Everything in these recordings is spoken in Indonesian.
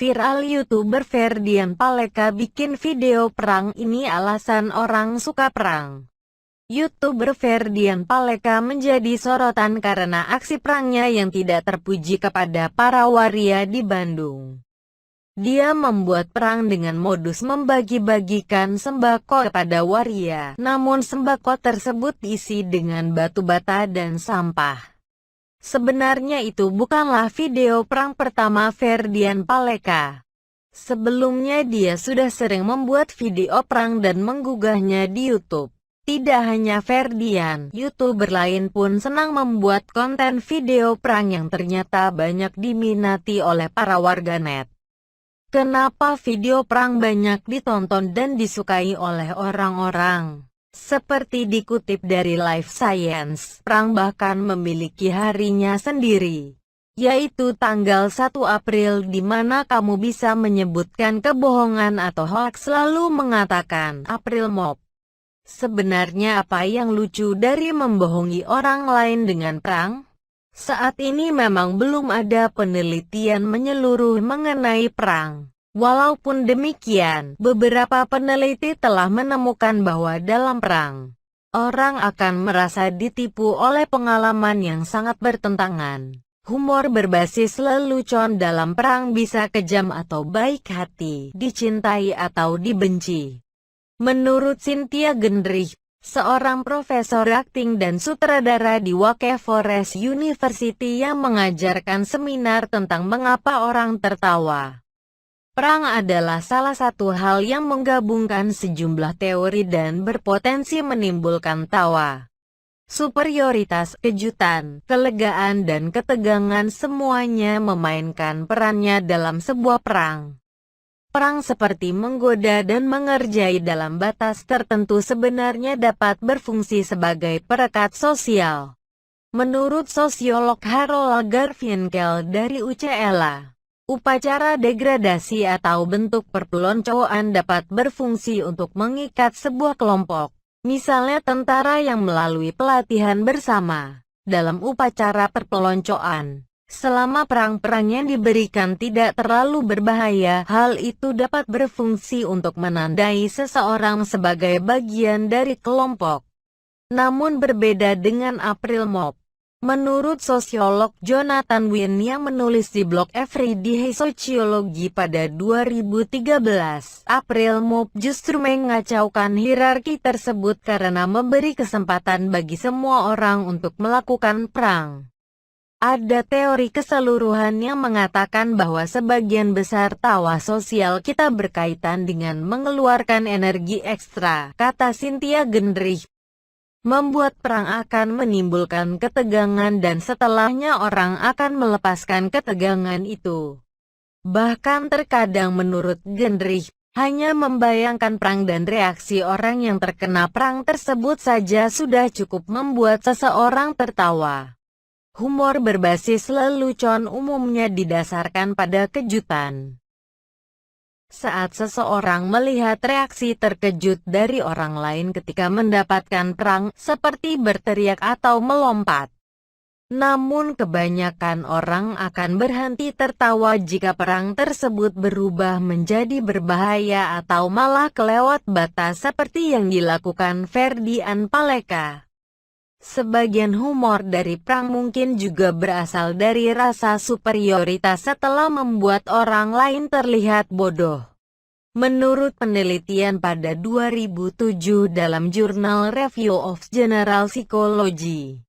Viral YouTuber Ferdian Paleka bikin video perang. Ini alasan orang suka perang. YouTuber Ferdian Paleka menjadi sorotan karena aksi perangnya yang tidak terpuji kepada para waria di Bandung. Dia membuat perang dengan modus membagi-bagikan sembako kepada waria, namun sembako tersebut diisi dengan batu bata dan sampah. Sebenarnya itu bukanlah video perang pertama Ferdian Paleka. Sebelumnya dia sudah sering membuat video perang dan menggugahnya di YouTube. Tidak hanya Ferdian, YouTuber lain pun senang membuat konten video perang yang ternyata banyak diminati oleh para warganet. Kenapa video perang banyak ditonton dan disukai oleh orang-orang? Seperti dikutip dari Life Science, perang bahkan memiliki harinya sendiri, yaitu tanggal 1 April, di mana kamu bisa menyebutkan kebohongan atau hoax lalu mengatakan April Mop. Sebenarnya apa yang lucu dari membohongi orang lain dengan perang? Saat ini memang belum ada penelitian menyeluruh mengenai perang. Walaupun demikian, beberapa peneliti telah menemukan bahwa dalam perang, orang akan merasa ditipu oleh pengalaman yang sangat bertentangan. Humor berbasis lelucon dalam perang bisa kejam atau baik hati, dicintai atau dibenci. Menurut Cynthia Gendrich, seorang profesor akting dan sutradara di Wake Forest University yang mengajarkan seminar tentang mengapa orang tertawa. Perang adalah salah satu hal yang menggabungkan sejumlah teori dan berpotensi menimbulkan tawa. Superioritas, kejutan, kelegaan dan ketegangan semuanya memainkan perannya dalam sebuah perang. Perang seperti menggoda dan mengerjai dalam batas tertentu sebenarnya dapat berfungsi sebagai perekat sosial. Menurut sosiolog Harold Garfinkel dari UCLA, upacara degradasi atau bentuk perpeloncoan dapat berfungsi untuk mengikat sebuah kelompok, misalnya tentara yang melalui pelatihan bersama. Dalam upacara perpeloncoan, selama perang-perang yang diberikan tidak terlalu berbahaya, hal itu dapat berfungsi untuk menandai seseorang sebagai bagian dari kelompok. Namun berbeda dengan April Mop. Menurut sosiolog Jonathan Wynn yang menulis di blog Everyday Sociology pada 2013, April Mop justru mengacaukan hierarki tersebut karena memberi kesempatan bagi semua orang untuk melakukan perang. Ada teori keseluruhan yang mengatakan bahwa sebagian besar tawa sosial kita berkaitan dengan mengeluarkan energi ekstra, kata Cynthia Gendrich. Membuat perang akan menimbulkan ketegangan dan setelahnya orang akan melepaskan ketegangan itu. Bahkan terkadang menurut Gendrich, hanya membayangkan perang dan reaksi orang yang terkena perang tersebut saja sudah cukup membuat seseorang tertawa. Humor berbasis lelucon umumnya didasarkan pada kejutan. Saat seseorang melihat reaksi terkejut dari orang lain ketika mendapatkan perang, seperti berteriak atau melompat. Namun kebanyakan orang akan berhenti tertawa jika perang tersebut berubah menjadi berbahaya atau malah kelewat batas seperti yang dilakukan Ferdian Paleka. Sebagian humor dari perang mungkin juga berasal dari rasa superioritas setelah membuat orang lain terlihat bodoh. Menurut penelitian pada 2007 dalam jurnal Review of General Psychology,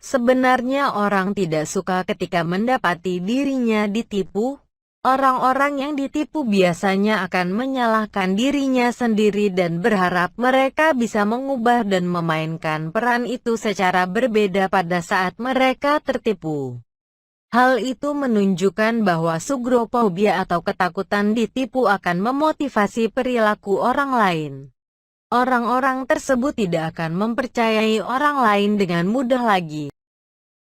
sebenarnya orang tidak suka ketika mendapati dirinya ditipu. Orang-orang yang ditipu biasanya akan menyalahkan dirinya sendiri dan berharap mereka bisa mengubah dan memainkan peran itu secara berbeda pada saat mereka tertipu. Hal itu menunjukkan bahwa sugrophobia atau ketakutan ditipu akan memotivasi perilaku orang lain. Orang-orang tersebut tidak akan mempercayai orang lain dengan mudah lagi.